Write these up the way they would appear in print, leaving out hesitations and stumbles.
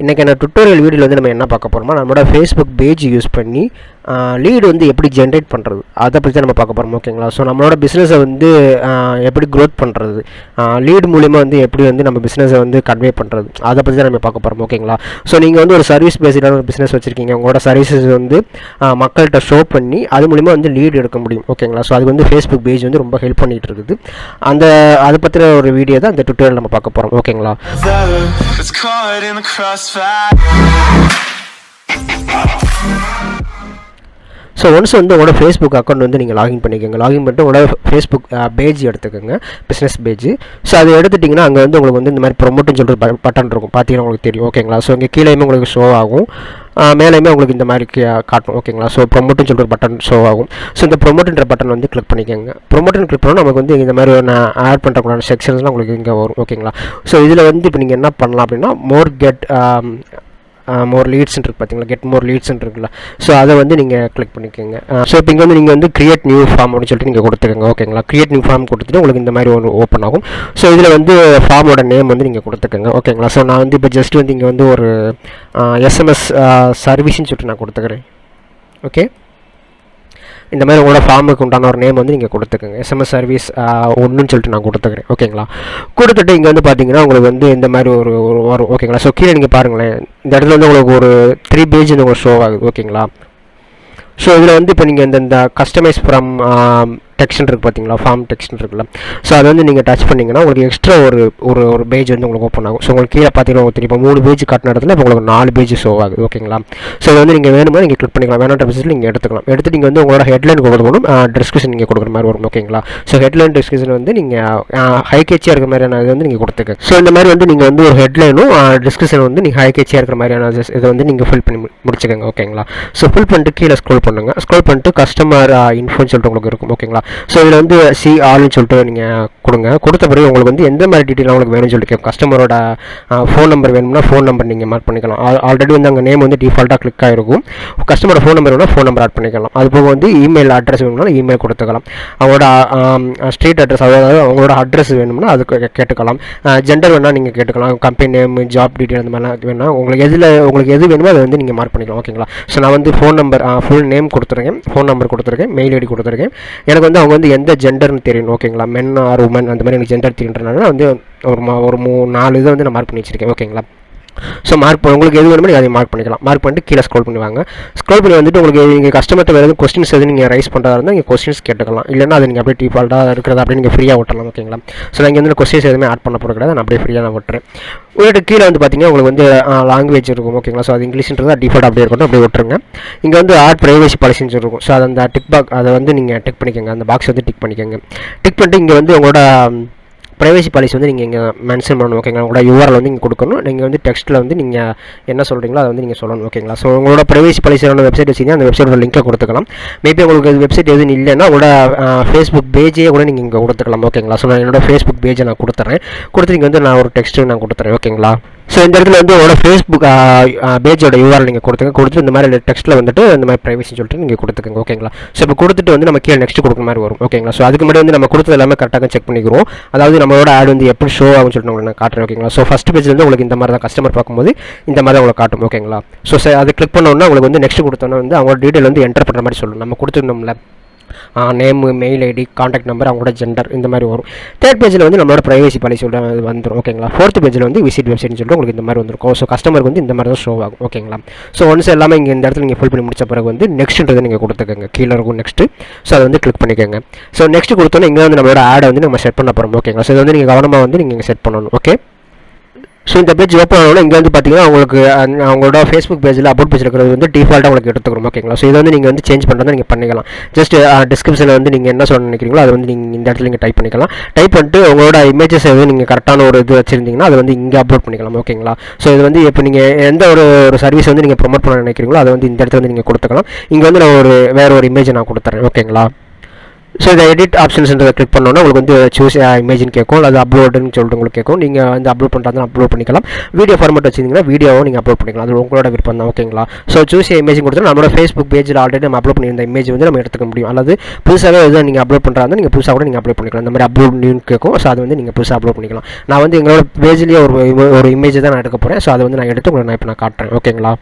இன்றைக்கான டுட்டோரியல் வீடியோவில் வந்து நம்ம என்ன பார்க்க போகிறோம்னா நம்மளோட ஃபேஸ்புக் பேஜ் யூஸ் பண்ணி லீடு வந்து எப்படி ஜென்ரேட் பண்ணுறது அதை பற்றி தான் நம்ம பார்க்க போகிறோம். ஓகேங்களா? ஸோ நம்மளோட பிஸ்னஸை வந்து எப்படி க்ரோத் பண்ணுறது, லீடு மூலிமா வந்து எப்படி வந்து நம்ம பிஸ்னஸை வந்து கன்வே பண்ணுறது அதை பற்றி தான் நம்ம பார்க்க போகிறோம். ஓகேங்களா? ஸோ நீங்கள் வந்து ஒரு சர்வீஸ் பேஸ்டான ஒரு பிஸ்னஸ் வச்சுருக்கீங்க, உங்களோட சர்வீசஸ் வந்து மக்கள்கிட்ட ஷோ பண்ணி அது மூலிமா வந்து லீடு எடுக்க முடியும். ஓகேங்களா? ஸோ அது வந்து ஃபேஸ்புக் பேஜ் வந்து ரொம்ப ஹெல்ப் பண்ணிகிட்டு இருக்குது. அதை பற்றின ஒரு வீடியோ தான் இந்த டுட்டோரியல் நம்ம பார்க்க போகிறோம். ஓகேங்களா? ஸோ ஒன்ஸ் வந்து உங்களோட ஃபேஸ்புக் அக்கௌண்ட் வந்து நீங்கள் லாகின் பண்ணிக்கோங்க. லாகின் பண்ணிட்டு உங்களோட ஃபேஸ்புக் பேஜ் எடுத்துக்கோங்க, பிஸ்னஸ் பேஜ். ஸோ அதை எடுத்துட்டிங்கன்னா அங்கே வந்து உங்களுக்கு வந்து இந்த மாதிரி ப்ரொமோட்னு சொல்லிட்டு பட்டன் இருக்கும், பார்த்தீங்கன்னா உங்களுக்கு தெரியும். ஓகேங்களா? ஸோ இங்கே கீழேயுமே உங்களுக்கு ஷோ ஆகும், மேலேயுமே உங்களுக்கு இந்த மாதிரி காட்டும். ஓகேங்களா? ஸோ ப்ரொமோட்னு சொல்லிட்டு பட்டன் ஷோ ஆகும். ஸோ இந்த ப்ரொமோட்ன்ற பட்டன் வந்து கிளிக் பண்ணிக்கோங்க. ப்ரொமோட்னு கிளிக் பண்ணால் நமக்கு வந்து இந்த மாதிரி நான் ஆட் பண்ணுறக்கூடிய செக்ஷன்ஸ்லாம் உங்களுக்கு இங்கே வரும். ஓகேங்களா? ஸோ இதில் வந்து இப்போ நீங்கள் என்ன பண்ணலாம் அப்படின்னா மோர் லீட்ஸ்ன்னு இருக்குது, பார்த்தீங்களா? கெட் மோர் லீட்ஸ்ன்னு இருக்குல்ல, ஸோ அதை வந்து நீங்கள் கிளிக் பண்ணிக்கோங்க. ஸோ இப்போ இங்கே வந்து நீங்கள் வந்து கிரியேட் நியூ ஃபார்ம் அப்படின்னு சொல்லிட்டு நீங்கள் கொடுத்துக்கோங்க. ஓகேங்களா? கிரியேட் நியூ ஃபார்ம் கொடுத்துட்டு உங்களுக்கு இந்த மாதிரி ஒன்று ஓப்பன் ஆகும். ஸோ இதில் வந்து ஃபார்மோட நேம் வந்து நீங்கள் கொடுத்துக்கோங்க. ஓகேங்களா? ஸோ நான் வந்து இப்போ ஜஸ்ட் வந்து இங்கே வந்து ஒரு எஸ்எம்எஸ் சர்வீஸ்ன்னு சொல்லிட்டு நான் கொடுத்துக்கிறேன். ஓகே, இந்த மாதிரி உங்களோட ஃபார்முக்கு உண்டான ஒரு நேம் வந்து நீங்கள் கொடுத்துக்கோங்க. எஸ்எம்எஸ் சர்வீஸ் ஒன்றுன்னு சொல்லிட்டு நான் கொடுத்துக்கிறேன். ஓகேங்களா? கொடுத்துட்டு இங்கே வந்து பார்த்தீங்கன்னா உங்களுக்கு வந்து இந்த மாதிரி ஒரு வரும். ஓகேங்களா? ஸோ கீழே நீங்கள் பாருங்களேன், இந்த இடத்துல வந்து உங்களுக்கு ஒரு 3 பேஜ் வந்து உங்களுக்கு ஷோ ஆகுது. ஓகேங்களா? ஸோ இதில் வந்து இப்போ நீங்கள் இந்த கஸ்டமைஸ் ஃப்ரம் டெக்ஸ்ட் இருக்குது, பார்த்தீங்களா? ஃபார்ம் டெக்ஸ்ட் இருக்குல்ல, ஸோ அதை வந்து நீங்கள் டச் பண்ணிங்கன்னா உங்களுக்கு எக்ஸ்ட்ரா ஒரு பேஜ் வந்து உங்களுக்கு ஓப்பன் ஆகும். ஸோ உங்களுக்கு கீழே பார்த்தீங்கன்னா இப்போ 3 பேஜ் காட்டின இடத்துல இப்போ உங்களுக்கு 4 பேஜ் ஷோ ஆகுது. ஓகேங்களா? ஸோ இது வந்து நீங்கள் வேணுமா நீங்கள் கிளிக் பண்ணிக்கலாம், வேணுன்ற பட்சத்தில் நீங்கள் எடுத்துக்கலாம். எடுத்து நீங்கள் வந்து உங்களோட ஹெட்லைன் கொடுக்கணும், டிஸ்கிரிப்ஷன் நீங்கள் கொடுக்குற மாதிரி வரும். ஓகேங்களா? ஸோ ஹெட்லைன் டிஸ்கிரிப்ஷன் வந்து நீங்கள் ஹை கேச்சியாக இருக்கிற மாதிரியான இது வந்து நீங்கள் கொடுத்துக்க. ஸோ இந்த மாதிரி வந்து நீங்கள் வந்து ஒரு ஹெட்லைனும் டிஸ்கிரிப்ஷன் வந்து நீங்கள் ஹை கேச்சியாக இருக்கிற மாதிரியான இதை வந்து நீங்கள் ஃபில் பண்ணி முடிச்சுக்கோங்க. ஓகேங்களா? ஸோ ஃபில் பண்ணிட்டு கீழே ஸ்க்ரோல் பண்ணுங்கள். ஸ்க்ரோல் பண்ணிட்டு கஸ்டமர் இன்ஃபோன்னு சொல்லிட்டு உங்களுக்கு இருக்கும். ஓகேங்களா? ஸோ இதில் வந்து சி ஆல்னு சொல்லிட்டு நீங்கள் கொடுங்க. கொடுத்த பிறகு உங்களுக்கு வந்து எந்த மாதிரி டீட்டெயில் உங்களுக்கு வேணும்னு சொல்லிட்டு கஸ்டமரோட ஃபோன் நம்பர் வேணும்னா ஃபோன் நம்பர் நீங்கள் மார்க் பண்ணிக்கலாம். ஆல்ரெடி வந்து அங்கே நேம் வந்து டிஃபால்ட்டாக கிளிக் ஆகிருக்கும். கஸ்டமரோட ஃபோன் நம்பர் வேணும்னா ஃபோன் நம்பர் ஆட் பண்ணிக்கலாம். அது போக வந்து இமெயில் அட்ரஸ் வேணும்னா இமெயில் கொடுத்துக்கலாம். அவங்களோட ஸ்ட்ரீட் அட்ரஸ், அதாவது அவங்களோட அட்ரஸ் வேணும்னா அது கேட்டுக்கலாம். ஜெண்டர் வேணால் நீங்கள் கேட்டுக்கலாம். கம்பெனி நேம், ஜாப் டீட்டெயில் அந்த மாதிரிலாம் வேணால் உங்களுக்கு எது வேணுமோ அதை வந்து நீங்கள் மார்க் பண்ணிக்கலாம். ஓகேங்களா? ஸோ நான் வந்து ஃபோன் நம்பர் ஃபுல் நேம் கொடுத்துருக்கேன், ஃபோன் நம்பர் கொடுத்துருக்கேன், மெயில் ஐடி கொடுத்துருக்கேன். எனக்கு வந்து அவங்க வந்து எந்த ஜெண்டர்னு தெரியும். ஓகேங்களா? மென் ஆர் உமன் அந்த மாதிரி எனக்கு ஜெண்டர் தெரியுன்றனால வந்து ஒரு 4 இதை வந்து நான் மார்க் பண்ணி வச்சுருக்கேன். ஓகேங்களா? ஸோ உங்களுக்கு எது வேணுமோ நீங்கள் அதை மார்க் பண்ணிக்கலாம். மார்க் பண்ணிட்டு கீழே ஸ்க்ரோல் பண்ணுவாங்க. ஸ்க்ரோல் பண்ணி வந்துட்டு உங்களுக்கு நீங்கள் கஸ்டமர்கிட்ட வேறு எதுவும் கொஸ்டின்ஸ் எதுவும் நீங்கள் ரைஸ் பண்ணுறதா இருந்தால் நீங்கள் கொஸ்டின்ஸ் கேட்டுக்கலாம். இல்லைனா அது நீங்கள் அப்படியே டிஃபால்ட்டாக இருக்கிறதா அப்படியே நீங்கள் ஃப்ரீயாக விட்டலாம். ஓகேங்களா? ஸோ நான் இங்கே வந்து கொஸ்டின்ஸ் எதுவுமே ஆட் பண்ண போகிறது நான் அப்படியே ஃப்ரீயாக நான் விட்டுறேன். உங்களுக்கு கீழே வந்து பார்த்தீங்கன்னா உங்களுக்கு வந்து லாங்குவேஜ் இருக்கும். ஓகேங்களா? ஸோ அது இங்கிலீஷ்ன்றது டிஃபால்ட் அப்படியே இருக்கட்டும், அப்படியே விட்டுருங்க. இங்கே வந்து ஆட் ப்ரைவசி பாலிசின்னு இருக்கும். ஸோ அது அந்த அதை வந்து நீங்கள் டிக் பண்ணிக்கோங்க. அந்த பாக்ஸ் வந்து டிக் பண்ணிக்கோங்க. டிக் பண்ணிட்டு இங்கே வந்து உங்களோட ப்ரைவசி பாலிசி வந்து நீங்கள் இங்கே மென்ஷன் பண்ணணும். ஓகேங்களா? உங்களோட யூஆர்எல் வந்து இங்கே கொடுக்கணும். நீங்கள் வந்து டெக்ஸ்ட்டில் வந்து நீங்கள் என்ன சொல்கிறீங்களோ அதை வந்து நீங்கள் சொல்லணும். ஓகேங்களா? ஸோ உங்களோட ப்ரைவசி பாலிசியான வெப்சைட் வச்சிங்கன்னா அந்த வெப்சைட்டோட லிங்கை கொடுத்துக்கலாம். மேபி உங்களுக்கு வெப்சைட் எதுவும் இல்லைன்னா உங்களோட ஃபேஸ்புக் பேஜே கூட நீங்கள் இங்கே கொடுத்துக்கலாம். ஓகேங்களா? ஸோ நான் என்னோட ஃபேஸ்புக் பேஜை நான் கொடுத்துறேன். கொடுத்து இங்கே வந்து நான் ஒரு டெக்ஸ்ட்டு நான் கொடுத்துறேன். ஓகேங்களா? ஸோ இந்த இடத்துல வந்து உங்களோட ஃபேஸ்புக் பேஜோட யூஆர்எல் நீங்கள் கொடுத்துட்டு இந்த மாதிரி டெக்ஸ்ட்டில் வந்துட்டு இந்த மாதிரி ப்ரைவசின்னு சொல்லிட்டு நீங்கள் கொடுத்துக்கோங்க. ஓகேங்களா? ஸோ இப்போ கொடுத்துட்டு வந்து நம்ம கீழே நெக்ஸ்ட் கொடுக்குற மாதிரி வரும். ஓகேங்களா? ஸோ அதுக்கு முன்னாடி வந்து நம்ம கொடுத்தது எல்லாமே கரெக்டாக செக் பண்ணிக்கிறோம். அதாவது நம்மளோட ஆட் வந்து எப்படி ஷோ ஆகும்னு சொல்லிட்டு உங்களுக்கு நான் காட்டுறேன். ஓகேங்களா? ஸோ ஃபஸ்ட் பேஜ் வந்து உங்களுக்கு இந்த மாதிரி தான் கஸ்டமர் பார்க்கும்போது இந்த மாதிரி தான் உங்களுக்கு காட்டும். ஓகேங்களா? ஸோ அதை கிளிக் பண்ணோன்னா உங்களுக்கு வந்து நெக்ஸ்ட் கொடுத்தோன்னா வந்து அவங்களோட டீட்டெயில் வந்து என்டர் பண்ணுற மாதிரி சொல்லணும். நம்ம கொடுத்துருந்தோம்ல name, mail ID, contact number, அவங்களோட ஜெண்டர் இந்த மாதிரி வரும். தேர்ட் பேஜில் வந்து நம்மளோட ப்ரைவசி பாலிசி வந்துடும். ஓகேங்களா? ஃபோர்த் பேஜில் வந்து விசிட் வெப்சைட்னு சொல்லிட்டு உங்களுக்கு இந்த மாதிரி வந்துருக்கும். ஸோ கஸ்டமருக்கு வந்து இந்த மாதிரி தான் ஷோ ஆகும். ஓகேங்களா? ஸோ ஒன்ஸ் எல்லாமே இங்கே இந்த இடத்துல நீங்கள் ஃபில் பண்ணி முடிச்ச பிறகு வந்து நெக்ஸ்ட்ன்றதை நீங்கள் கொடுத்துக்கோங்க. கீழே இருக்கும் நெக்ஸ்ட்டு. ஸோ அதை வந்து கிளிக் பண்ணிக்கோங்க. ஸோ நெக்ஸ்ட் கொடுத்தோன்னே இங்கே வந்து நம்மளோட ஆடை வந்து நம்ம செட் பண்ண போகிறோம். ஓகேங்களா? ஸோ இதை வந்து நீங்கள் கவனமாக வந்து நீங்கள் இங்கே செட் பண்ணணும். ஓகே, ஸோ இந்த பேஜ் ஓப்பன் ஆகணும். இங்கே வந்து பார்த்தீங்கன்னா உங்களுக்கு அவங்களோட ஃபேஸ்புக் பேஜில் அபவுட் பேஜ் இருக்கிறது வந்து டிஃபால்ட்டாக உங்களுக்கு எடுத்துக்கிறோம். ஓகேங்களா? ஸோ இதை வந்து நீங்கள் வந்து சேஞ்ச் பண்ணுறதா நீங்கள் பண்ணிக்கலாம். ஜஸ்ட் டிஸ்கிரிப்ஷனில் வந்து நீங்கள் என்ன சொல்ல நினைக்கிறீங்களோ அதை வந்து நீங்கள் இந்த இடத்துல நீங்கள் டைப் பண்ணிக்கலாம். டைப் பண்ணிட்டு உங்களோட இமேஜஸ் எதுவும் நீங்கள் கரெக்டான ஒரு இது வச்சுருந்தீங்கன்னா அதை வந்து இங்கே அப்லோட் பண்ணிக்கலாம். ஓகேங்களா? ஸோ இது வந்து இப்போ நீங்கள் எந்த ஒரு சர்வீஸ் வந்து நீங்கள் ப்ரொமோட் பண்ண நினைக்கிறீங்களோ அதை வந்து இந்த இடத்துல வந்து நீங்கள் கொடுத்துக்கலாம். இங்கே வந்து நான் வேறு ஒரு இமேஜை நான் கொடுத்துறேன். ஓகேங்களா? ஸோ இந்த எடிட் ஆப்ஷன்ஸ்ன்றதை கிளிக் பண்ணோன்னா உங்களுக்கு வந்து சூஸ் இமேஜின் கேட்கும், அது அப்லோடுன்னு சொல்லிட்டு உங்களுக்கு கேட்கும். நீங்கள் வந்து அப்லோட் பண்ணுறதா அப்லோட் பண்ணிக்கலாம். வீடியோ ஃபார்மேட் வச்சிருந்தீங்கன்னா வீடியோவும் நீங்கள் அப்லோட் பண்ணிக்கலாம். அது உங்களோட விருப்பம் தான். ஓகேங்களா. ஸோ சூஸ் இமேஜ் கொடுத்தா நம்மளோட ஃபேஸ்புக் பேஜில் ஆல்ரெடி நம்ம அப்லோட் பண்ணியிருந்த இமேஜ் வந்து நம்ம எடுத்துக்க முடியும். அல்லது புதுசாகவே எதுவும் நீங்கள் அப்லோட் பண்ணுறாங்க நீங்கள் புதுசாக கூட நீங்கள் அப்லோட் பண்ணிக்கலாம். இந்த மாதிரி அப்லோட் நியூன்னு கேட்கும். ஸோ அது வந்து நீங்கள் புதுசாக அப்லோட் பண்ணிக்கலாம். நான் வந்து எங்களோட பேஜ்லேயே ஒரு இமேஜ் தான் நான் எடுக்க போகிறேன். ஸோ அதை வந்து நான் எடுத்து உங்களுக்கு நான் இப்போ நான் காட்டுறேன். ஓகேங்களா.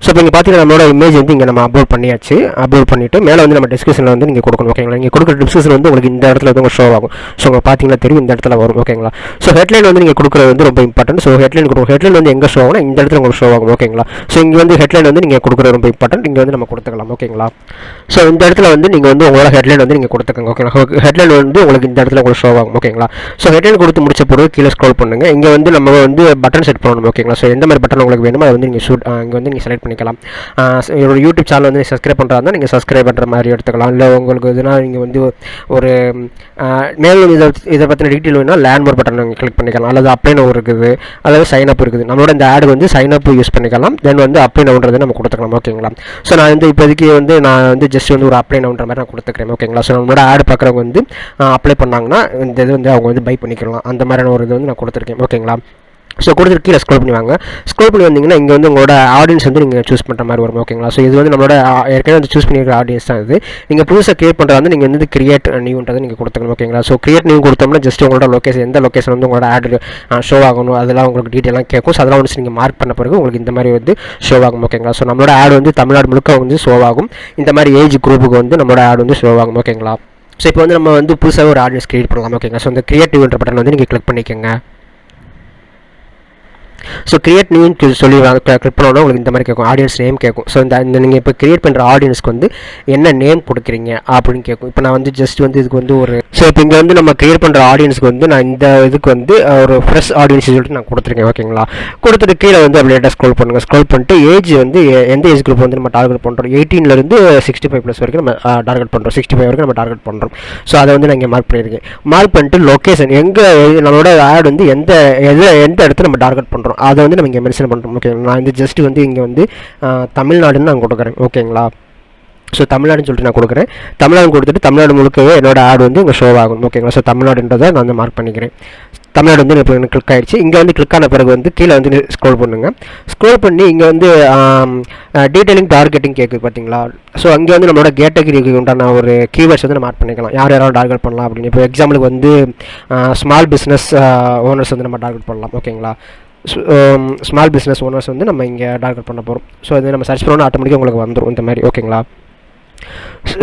ஸோ இப்போ இங்கே பார்த்தீங்கன்னா நம்மளோட இமேஜ் வந்து இங்கே நம்ம அப்லோட் பண்ணியாச்சு. அப்லோட் பண்ணிவிட்டு மேலே வந்து நம்ம டிஸ்கிரிப்ஷனில் வந்து நீங்கள் கொடுக்கணும். ஓகேங்களா. நீங்கள் கொடுக்குற டிஸ்கிரிப்ஷன் வந்து உங்களுக்கு இந்த இடத்துல வந்து உங்களுக்கு ஷோ ஆகும். ஸோ உங்களுக்கு பார்த்தீங்கன்னா தெரியும் இந்த இடத்துல வரும். ஓகேங்களா. ஸோ ஹெட்லைன் வந்து நீங்கள் கொடுக்குறது வந்து ரொம்ப இம்பார்ட்டன்ட். ஸோ ஹெட்லைன் கொடுக்கும். ஹெட்லைன் வந்து எங்கே ஷோ ஆகும்னா இந்த இடத்துல உங்களுக்கு ஷோ ஆகும். ஓகேங்களா. ஸோ இங்கே வந்து ஹெட்லைன் வந்து நீங்கள் கொடுக்குறது ரொம்ப இம்பார்ட்டன்ட். இங்கே வந்து நம்ம கொடுத்துக்கலாம். ஓகேங்களா. ஸோ இந்த இடத்துல வந்து நீங்கள் வந்து உங்களோட ஹெட்லைன் வந்து நீங்கள் கொடுத்துக்கோங்க. ஓகேங்களா. ஹெட்லைன் வந்து உங்களுக்கு இந்த இடத்துல உங்களுக்கு ஷோ ஆகும். ஓகேங்களா. ஸோ ஹெட்லைன் கொடுத்து முடிச்ச பிறகு கீழே ஸ்க்ரோல் பண்ணுங்கள். இங்கே வந்து நம்ம வந்து பட்டன் செட் பண்ணணும். ஓகேங்களா. ஸோ எந்த மாதிரி பட்டன் உங்களுக்கு வேணுமோ அதை வந்து நீங்கள் இங்கே வந்து நீங்கள் செலக்ட் பண்ணிக்கலாம். என்னோட யூடியூப் சேனல் வந்து சப்ஸ்கிரைப் பண்ணுறாருந்தா நீங்கள் சப்ஸ்கிரைப் பண்ணுற மாதிரி எடுத்துக்கலாம். இல்லை உங்களுக்கு எதுனா நீங்கள் வந்து ஒரு மேலும் இதை பற்றின டீட்டெயில் வேணும்னா லேண்ட்மார்க் பட்டன் நீங்கள் கிளிக் பண்ணிக்கலாம். அல்லது அப்ளை நவ் இருக்குது, அதாவது சைன் அப் இருக்குது. நம்மளோட இந்த ஆடு வந்து சைன் அப் யூஸ் பண்ணிக்கலாம். தென் வந்து அப்ளை நவுன்றதை நம்ம கொடுத்துக்கலாம். ஓகேங்களா. ஸோ நான் வந்து இப்போதைக்கு வந்து நான் வந்து ஜஸ்ட் வந்து ஒரு அப்ளை நவுன்ற மாதிரி நான் கொடுத்துக்கிறேன். ஓகேங்களா. ஸோ நம்மளோட ஆடு பார்க்குறவங்க வந்து அப்ளை பண்ணாங்கன்னா இந்த இது வந்து அவங்க வந்து பை பண்ணிக்கலாம். அந்த மாதிரியான ஒரு இது வந்து நான் கொடுத்துருக்கேன். ஓகேங்களா. ஸோ கொடுத்துட்டு கீழே ஸ்க்ரோல் பண்ணி வாங்க. ஸ்க்ரோல் பண்ணி வந்தீங்கன்னா இங்கே வந்து உங்களோட ஆடியன்ஸ் வந்து நீங்கள் சூஸ் பண்ணுற மாதிரி வரும். ஓகேங்களா. ஸோ இது வந்து நம்மளோட ஏற்கனவே வந்து சூஸ் பண்ணியிருக்கிற ஆடியன்ஸ் தான். இது நீங்கள் புதுசாக கிரியேட் பண்ணுறது வந்து நீங்கள் வந்து கிரியேட் நியூன்றதை நீங்கள் கொடுத்துக்கணும். ஓகேங்களா. ஸோ கிரியேட் நியூ கொடுத்தோம்னா ஜஸ்ட் உங்களோட லொக்கேஷன் எந்த லொக்கேஷன் வந்து உங்களோட ஆடு ஷோ ஆகணும் அதெல்லாம் உங்களுக்கு டீட்டெயிலாக கேட்கும். ஸோ அதெல்லாம் வந்து நீங்கள் மார்க் பண்ண பிறகு உங்களுக்கு இந்த மாதிரி வந்து ஷோ ஆகும். ஓகேங்களா. ஸோ நம்மளோட ஆடு வந்து தமிழ்நாடு முழுக்க வந்து ஷோ ஆகும். இந்த மாதிரி ஏஜ் குரூப்புக்கு வந்து நம்மளோட ஆடு வந்து ஷோ ஆகும். ஓகேங்களா. ஸோ இப்போ வந்து நம்ம வந்து புதுசாக ஒரு ஆடியன்ஸ் கிரியேட் பண்ணலாம். ஓகேங்களா. ஸோ இந்த கிரியேட் நியூன்ற பட்டன் வந்து நீங்கள் கிளிக் பண்ணிக்கோங்க. ஸோ கிரியேட் நியூன்னு சொல்லி கிளிக் பண்ணோன்னா உங்களுக்கு இந்த மாதிரி கேட்கும். ஆடியன்ஸ் நேம் கேட்கும். ஸோ இந்த நீங்கள் இப்போ கிரியேட் பண்ணுற ஆடியன்ஸ்க்கு வந்து என்ன நேம் கொடுக்குறீங்க அப்படின்னு கேட்கும். இப்போ நான் வந்து ஜஸ்ட் வந்து இதுக்கு வந்து ஒரு ஸோ இப்போ இங்கே வந்து நம்ம கிரியேட் பண்ணுற ஆடியன்ஸ்க்கு வந்து நான் இந்த இதுக்கு வந்து ஒரு ஃப்ரெஷ் ஆடியன்ஸ் சொல்லிட்டு நான் கொடுத்துருக்கேன். ஓகேங்களா. கொடுத்துட்டு கீழே வந்து அப்படியே ஸ்க்ரோல் பண்ணுங்கள். ஸ்க்ரோல் பண்ணிட்டு ஏஜ் வந்து எந்த ஏஜ் குரூப் வந்து நம்ம டார்கெட் பண்ணுறோம் 18லேருந்து 65+ வரைக்கும் நம்ம டார்கெட் பண்ணுறோம். 65 வரைக்கும் நம்ம டார்கெட் பண்ணுறோம். ஸோ அதை வந்து நான் இங்கே மார்க் பண்ணியிருக்கேன். மார்க் பண்ணிட்டு லொக்கேஷன் எங்கே நம்மளோட ஆட் வந்து எந்த இடத்துல நம்ம டார்கெட் பண்ணுறோம் அதை வந்து நம்ம இங்கே மென்ஷன் பண்ணுறோம். ஓகே. நான் வந்து ஜஸ்ட் வந்து இங்கே வந்து தமிழ்நாடுன்னு நான் கொடுக்குறேன். ஓகேங்களா. ஸோ தமிழ்நாடுன்னு சொல்லிட்டு நான் கொடுக்குறேன். தமிழ்நாடு கொடுத்துட்டு தமிழ்நாடு முழுக்கவே என்னோட ஆட் வந்து இங்கே ஷோ ஆகும். ஓகேங்களா. ஸோ தமிழ்நாடுன்றதை நான் வந்து மார்க் பண்ணிக்கிறேன். தமிழ்நாடு வந்து இப்போ எனக்கு கிளிக் ஆகிடுச்சு. இங்கே வந்து கிளிக் ஆன பிறகு வந்து கீழே வந்து ஸ்க்ரோல் பண்ணுங்கள். ஸ்க்ரோல் பண்ணி இங்கே வந்து டீட்டெயிலிங் டார்கெட்டிங் கேட்குது பார்த்தீங்களா. ஸோ அங்கே வந்து நம்மளோட கேட்டகரிக்கு உண்டான ஒரு கீவேர்ட்ஸ் வந்து நம்ம மார்க் பண்ணிக்கலாம். யாரும் டார்கெட் பண்ணலாம் அப்படின்னு. இப்போ எக்ஸாம்பிளுக்கு வந்து ஸ்மால் பிஸ்னஸ் ஓனர்ஸ் வந்து நம்ம டார்கெட் பண்ணலாம். ஓகேங்களா. ஸ்மால் பிஸ்னஸ் ஓனர்ஸ் வந்து நம்ம இங்கே டார்கெட் பண்ண போகிறோம். ஸோ இது நம்ம சர்ச் பண்ணோன்னா ஆட்டோமேட்டிக்காக உங்களுக்கு வந்துடும் இந்த மாதிரி. ஓகேங்களா.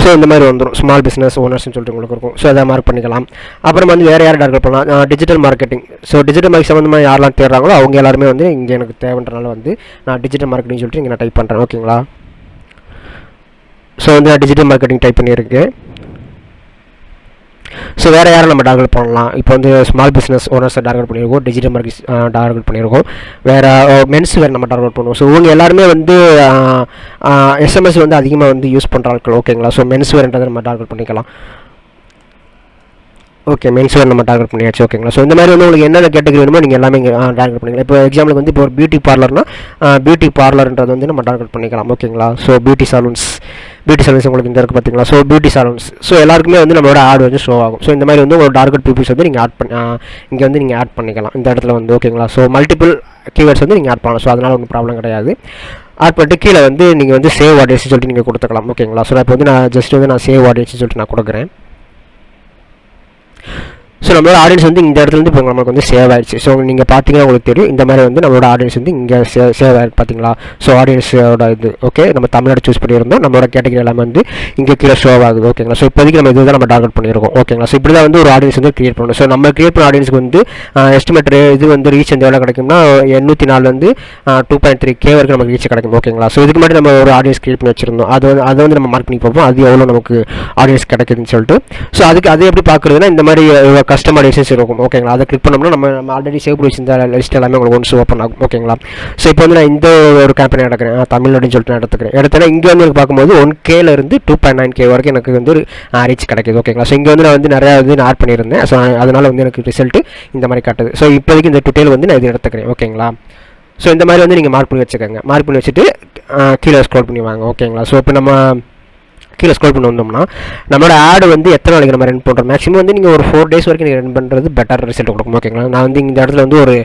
ஸோ இந்த மாதிரி வந்துடும் ஸ்மால் பிஸ்னஸ் ஓனர்ஸ்னு சொல்லிட்டு உங்களுக்கு இருக்கும். ஸோ அதை மார்க் பண்ணிக்கலாம். அப்புறம் வந்து வேறு யார் டார்கெட் பண்ணலாம் digital marketing. So digital market சம்மந்தமாக யாரெல்லாம் தேடுறாங்களோ அவங்க எல்லாருமே வந்து இங்கே எனக்கு தேவைன்றனால வந்து நான் டிஜிட்டல் மார்க்கெட்டிங் சொல்லிட்டு இங்கே நான் டைப் பண்ணுறேன். ஓகேங்களா. ஸோ வந்து நான் டிஜிட்டல் மார்க்கெட்டிங் டைப் பண்ணியிருக்கேன். ஸோ வேறு யாரும் நம்ம டார்கெட் பண்ணலாம். இப்போ வந்து ஸ்மால் பிஸ்னஸ் ஓனர்ஸை டார்கெட் பண்ணியிருக்கோம். டிஜிட்டல் மார்க்கெட் டார்கெட் பண்ணியிருக்கோம். வேறு மென்ஸ் வேறு நம்ம டார்கெட் பண்ணுவோம். ஸோ இவங்க எல்லாருமே வந்து எஸ்எம்எஸ் வந்து அதிகமாக வந்து யூஸ் பண்ணுற ஆட்கள். ஓகேங்களா. ஸோ மென்ஸ் வேறுன்றதை நம்ம டார்கெட் பண்ணிக்கலாம். ஓகே. மென்ஸ் வேர் நம்ம டார்கெட் பண்ணியாச்சு. ஓகேங்களா. ஸோ இந்த மாதிரி வந்து உங்களுக்கு என்னென்ன கேட்டகரி வேணுமோ நீங்கள் எல்லாமே இங்கே டார்கெட் பண்ணிக்கலாம். இப்போ எக்ஸாம்பிளுக்கு வந்து இப்போ ஒரு பியூட்டி பார்லர்னா பியூட்டி பார்லர்ன்றது வந்து நம்ம டார்கெட் பண்ணிக்கலாம். ஓகேங்களா. ஸோ பியூட்டி சாலூன்ஸ் உங்களுக்கு இந்த இருக்குது பார்த்தீங்களா. ஸோ பியூட்டி சாலூன்ஸ் ஸோ எல்லாருக்குமே வந்து நம்மளோட ஆட் வந்து ஷோ ஆகும். ஸோ இந்த மாதிரி வந்து ஒரு டார்கெட் பீப்புள்ஸ் வந்து நீங்கள் இங்கே வந்து நீங்கள் ஆட் பண்ணிக்கலாம் இந்த இடத்துல வந்து. ஓகேங்களா. ஸோ மல்டிபிள் கீவேர்ட்ஸ் வந்து நீங்கள் ஆட் பண்ணலாம். ஸோ அதனால் ஒன்றும் ப்ராப்ளம் கிடையாது. ஆட் பண்ணிட்டு கீழே வந்து நீங்கள் வந்து சேவ் ஆடியன்ஸ் சொல்லிட்டு நீங்கள் கொடுத்துக்கலாம். ஓகேங்களா. ஸோ இப்போ வந்து நான் ஜஸ்ட் வந்து நான் சேவ் ஆடியன்ஸ் சொல்லிட்டு நான் கொடுக்குறேன். ஸோ நம்மளோட ஆடியன்ஸ் வந்து இந்த இடத்துல வந்து இப்போ நமக்கு வந்து சேவ் ஆயிடுச்சு. ஸோ நீங்கள் பார்த்தீங்கன்னா உங்களுக்கு தெரியும் இந்த மாதிரி வந்து நம்மளோட ஆடியன்ஸ் வந்து இங்கே சேவ் ஆயிருக்கு பார்த்தீங்களா. ஸோ ஆடியன்ஸோட இது ஓகே நம்ம தமிழ்நாடு சூஸ் பண்ணியிருந்தோம். நம்மளோட கேட்டகரி எல்லாமே வந்து இங்கே கீழே ஷோ ஆகுது. ஓகேங்களா. ஸோ இப்போதைக்கு நம்ம இதுதான் நம்ம டார்கெட் பண்ணியிருக்கோம். ஓகேங்களா. ஸோ இப்படி தான் வந்து ஒரு ஆடியன்ஸ் வந்து கிரியேட் பண்ணணும். ஸோ நம்ம கிரியேட் பண்ண ஆடியன்ஸ்க்கு வந்து எஸ்டிமேட் இது வந்து ரீச் எந்த எவ்வளோ கிடைக்கும்னா 804 2.3K வரைக்கும் நமக்கு ரீச் கிடைக்கும். ஓகேங்களா. ஸோ இதுக்கு மட்டும் நம்ம ஒரு ஆடியன்ஸ் கிரியேட் பண்ணி வச்சிருந்தோம். அதை வந்து நம்ம மார்க் பண்ணி பார்ப்போம் அது எவ்வளோ நமக்கு ஆடியன்ஸ் கிடைக்குதுன்னு சொல்லிட்டு. ஸோ அதுக்கு அது எப்படி பார்க்குறதுனா இந்த மாதிரி கஸ்டம் ஆடியன்ஸ் இருக்கும். ஓகேங்களா. அதை கிளிக் பண்ணோம்னா நம்ம ஆல்ரெடி சேவ் பண்ணி வச்சிருந்த லிஸ்ட் எல்லாமே உங்களுக்கு ஒன்ஸ் ஓப்பன் ஆகும். ஓகேங்களா. ஸோ இப்போ வந்து நான் இந்த ஒரு கேம்பெயின் எடுக்கிறேன் தமிழ்நாடுன்னு சொல்லிட்டு நான் எடுத்துக்கிறேன். இங்கே வந்து எனக்கு பார்க்கும்போது 1Kலேருந்து 2.9K வரைக்கும் எனக்கு வந்து ரீச் கிடைக்குது. ஓகேங்களா. ஸோ இங்கே வந்து நான் வந்து நிறையா வந்து ஆட் பண்ணியிருந்தேன். ஸோ அதனால் வந்து எனக்கு ரிசல்ட்டு இந்த மாதிரி காட்டுது. ஸோ இப்போதைக்கு இந்த டீட்டெயில் வந்து நான் இது எடுத்துக்கிறேன். ஓகேங்களா. ஸோ இந்த மாதிரி வந்து நீங்கள் மார்க் பண்ணி வச்சுக்கோங்க. மார்க் பண்ணி வச்சுட்டு கீழே ஸ்க்ரோல் பண்ணி வாங்க. ஓகேங்களா. ஸோ இப்போ நம்ம கீழே ஸ்க்ரோல் பண்ணி வந்தோம்னா நம்மளோட ஆடு வந்து எத்தனை நாளைக்கு நம்ம ரன் பண்ணுறோம். மேக்ஸிமம் வந்து நீங்கள் ஒரு 4 days வரைக்கும் நீங்கள் ரன் பண்ணுறது பெட்டர் ரிசல்ட் கொடுக்கும். ஓகேங்களா, நான் வந்து இந்த இடத்துல வந்து ஒரு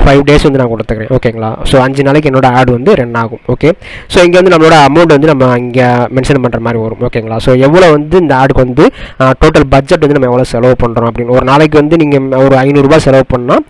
5 days வந்து நான் கொடுத்துக்கிறேன். ஓகேங்களா, ஸோ 5 நாளைக்கு என்னோட ஆடு வந்து ரன் ஆகும். ஓகே, ஸோ இங்கே வந்து நம்மளோட அமௌண்ட் வந்து நம்ம இங்கே மென்ஷன் பண்ணுற மாதிரி வரும். ஓகேங்களா, ஸோ எவ்வளோ வந்து இந்த ஆடுக்கு வந்து டோட்டல் பட்ஜெட் வந்து நம்ம எவ்வளோ செலவு பண்ணுறோம் அப்படின்னு. ஒரு நாளைக்கு வந்து நீங்கள் ஒரு 500 ரூபாய் செலவு பண்ணால்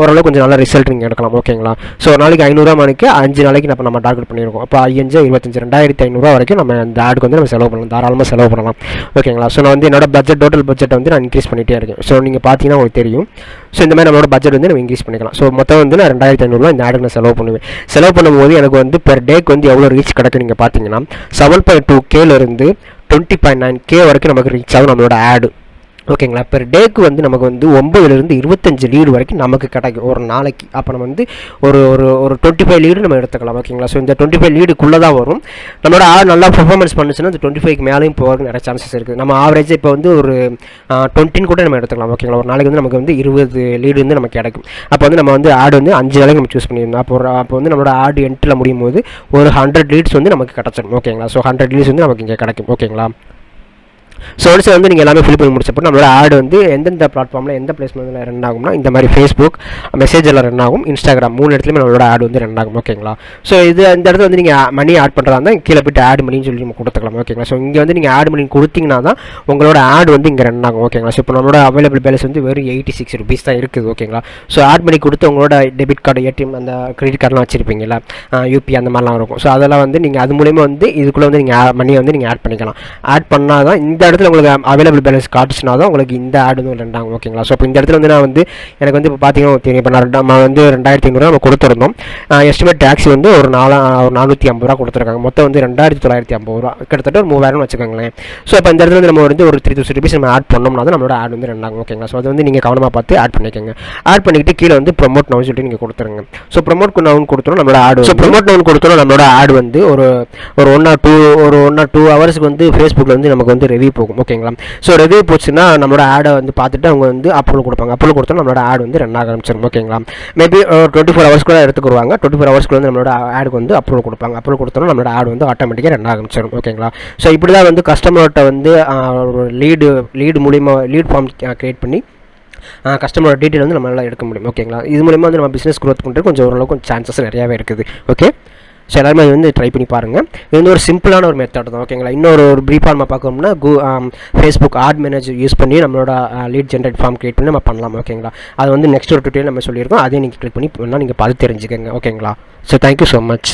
ஓரளவு கொஞ்சம் நல்ல ரிசல்ட் நீங்கள் எடுக்கலாம். ஓகேங்களா, ஸோ நாளைக்கு 500 மணிக்கு 5 நாளைக்கு நம்ம டார்கெட் பண்ணியிருக்கோம். அப்போ 5 25 2500 வரைக்கும் நம்ம இந்த ஆடுக்கு வந்து நம்ம செலவு பண்ணலாம், தாராளமாக செலவு பண்ணலாம். ஓகேங்களா, ஸோ நான் வந்து என்னோட டோட்டல் பட்ஜெட் வந்து நான் இன்க்ரீஸ் பண்ணிகிட்டே இருக்கேன். ஸோ நீங்கள் பார்த்தீங்கன்னா உங்களுக்கு தெரியும். ஸோ இந்த மாதிரி நம்மளோட பட்ஜெட் வந்து நம்ம இன்க்ரீஸ் பண்ணிக்கலாம். ஸோ மொத்தம் வந்து நான் 2500 இந்த ஆடுக்கு நான் செலவு பண்ணுவேன். செலவு பண்ணும்போது எனக்கு வந்து பெர் டேக்கு வந்து எவ்வளோ ரீச் கிடைக்கும் நீங்கள் பார்த்தீங்கன்னா 7.2Kலேருந்து 20.9K வரைக்கும் நமக்கு ரீச் ஆகும் நம்மளோட ஆடு. ஓகேங்களா, பெர் டேக்கு வந்து நமக்கு வந்து 9லேருந்து 25 லீடு வரைக்கும் நமக்கு கிடைக்கும் ஒரு நாளைக்கு. அப்போ நம்ம வந்து ஒரு 25 லீடு நம்ம எடுத்துக்கலாம். ஓகேங்களா, ஸோ இந்த 25 லீடுக்குள்ளே தான் வரும். நம்மளோட ஆடு நல்லா பர்ஃபார்மன்ஸ் பண்ணுச்சுன்னா அந்த 25க்கு மேலேயும் போகிறதுக்கு நிறைய சான்சஸ் இருக்குது. நம்ம ஆவரேஜாக இப்போ வந்து ஒரு 20 கூட நம்ம எடுத்துக்கலாம். ஓகேங்களா, ஒரு நாளைக்கு வந்து நமக்கு வந்து 20 லீடு வந்து நமக்கு கிடைக்கும். அப்போ வந்து நம்ம வந்து ஆடு வந்து 5 நாளைக்கு நம்ம சூஸ் பண்ணியிருந்தோம். அப்போ வந்து நம்மளோட ஆடு எண்டில் முடியும் போது ஒரு 100 லீட்ஸ் வந்து நமக்கு கிடச்சிடும். ஓகேங்களா, ஸோ 100 லீட்ஸ் வந்து நமக்கு இங்கே கிடைக்கும். ஓகேங்களா, ஸோ ஒன்ஸ் வந்து நீங்கள் எல்லாமே ஃபில் பண்ணி முடிச்சப்போ நம்மளோட ஆடு வந்து எந்தெந்த பிளாட்ஃபார்மில் எந்த பிளேஸ்மெண்ட்டில் ரன் ஆகும்னா இந்த மாதிரி ஃபேஸ்புக், மெசேஜில் ரன் ஆகும், இன்ஸ்டாகிராம் 3 இடத்துலையுமே நம்மளோட ஆடு வந்து ரன் ஆகும். ஓகேங்களா, ஸோ இந்த இடத்துல வந்து நீங்கள் மணி ஆட் பண்ணுறதா இருந்தால் கீழே போய்ட்டு ஆட் மணின்னு சொல்லி நம்ம கொடுத்துக்கலாம். ஓகேங்களா, ஸோ இங்கே வந்து நீங்கள் ஆட் மணி கொடுத்தீங்கன்னா தான் உங்களோட ஆடு வந்து இங்கே ரன் ஆகும். ஓகேங்களா, ஸோ இப்போ நம்மளோட அவைலபிள் பேலன்ஸ் வந்து வெறும் 86 rupees தான் இருக்குது. ஓகேங்களா, ஸோ ஆட் மணி கொடுத்து உங்களோட டெபிட் கார்டு, ஏடிஎம், அந்த கிரெடிட் கார்டெலாம் வச்சுருப்பீங்களா, யூபி அந்த மாதிரிலாம் இருக்கும். ஸோ அதெல்லாம் வந்து நீங்கள் அது மூலிமா வந்து இதுக்குள்ளே வந்து நீங்கள் மணியை வந்து நீங்கள் ஆட் பண்ணிக்கலாம். ஆட் பண்ணால் தான் இந்த இடத்துல உங்களுக்கு அவைலபிள் பேலன்ஸ் காட்டுச்சுனா தான் உங்களுக்கு இந்த ஆடு வந்து ரன் ஆகும். ஓகேங்களா, ஸோ இப்போ இந்த இடத்துல வந்து நான் வந்து எனக்கு வந்து இப்போ பார்த்தீங்கன்னா தெரியும். இப்போ நம்ம வந்து 2500 நம்ம கொடுத்துருந்தோம். எஸ்டிமேட் டேக்ஸ் வந்து ஒரு 450 ரூபா கொடுத்துருக்காங்க. மொத்தம் வந்து 2950 ரூபா, கிட்டத்தட்ட ஒரு 3000 வச்சுக்கோங்களேன். ஸோ இப்போ இந்த இடத்துல வந்து நம்ம வந்து ஒரு 3000 rupees நம்ம ஆட் பண்ணோம்னா தான் நம்மளோட ஆட் வந்து ரன் ஆகும். ஓகேங்களா, ஸோ அது வந்து நீங்கள் கவனமாக பார்த்து ஆட் பண்ணிக்கோங்க. ஆட் பண்ணிக்கிட்டு கீழே வந்து ப்ரொமோட் நவுன்னு சொல்லிட்டு நீங்கள் கொடுத்துருங்க. ஸோ ப்ரொமோட் நவுன் கொடுத்தோம் நம்மளோட ஆடு. ஸோ ப்ரொமோட் நவுன் கொடுத்தோம் நம்மளோட ஆடு வந்து ஒரு 1 or 2 ஹவர்ஸ்க்கு வந்து ஃபேஸ்புக்கில் வந்து நமக்கு வந்து ரிவ்யூ போகும். ஓகேங்களா, ஸோ ரிவ்யூ போச்சுன்னா நம்மளோட ஆடை வந்து பார்த்துட்டு அவங்க வந்து அப்ரூவல் கொடுப்பாங்க. அப்ரூவல் கொடுத்தா நம்மளோட ஆடு வந்து ரன் ஆக ஆரம்பிச்சிடும். ஓகேங்களா, மேபி 24 hours கூட எடுத்துக்குருவாங்க. 24 hours வந்து நம்மளோட ஆடுக்கு வந்து அப்ரூவல் கொடுப்பாங்க. அப்ரூவல் கொடுத்தோம்னா நம்மளோட ஆடு வந்து ஆட்டோமேட்டிக்காக ரன் ஆக ஆரம்பிச்சிடும். ஓகேங்களா, ஸோ இப்படி தான் வந்து கஸ்டமர்கிட்ட வந்து லீடு மூலிமா லீட் ஃபார்ம் கிரியேட் பண்ணி கஸ்டமரோட டீட்டெயில் வந்து நம்மளால் எடுக்க முடியும். ஓகேங்களா, இது மூலிமா வந்து நம்ம பிஸ்னஸ் க்ரோத் பண்ணுறது கொஞ்சம் ஓரளவுக்கு கொஞ்சம் சான்சஸ் நிறையாவே இருக்குது. ஓகே, ஸோ எல்லாருமே அது வந்து ட்ரை பண்ணி பாருங்கள். இது வந்து ஒரு சிம்பிளான ஒரு மெத்தட் தான். ஓகேங்களா, இன்னொரு ப்ரீஃபாக நம்ம பார்க்கணும்னா ஃபேஸ்புக் ஆட் மேனேஜர் யூஸ் பண்ணி நம்மளோட லீட் ஜென்ரேட் ஃபார்ம் கிரியேட் பண்ணி நம்ம பண்ணலாம். ஓகேங்களா, அது வந்து நெக்ஸ்ட் ஒரு டுட்டோரியல் நம்ம சொல்லியிருக்கோம். அதையும் நீங்கள் கிளிக் பண்ணி பண்ணால் நீங்கள் பார்த்து தெரிஞ்சுக்கோங்க. ஓகேங்களா, ஸோ தேங்க்யூ ஸோ மச்.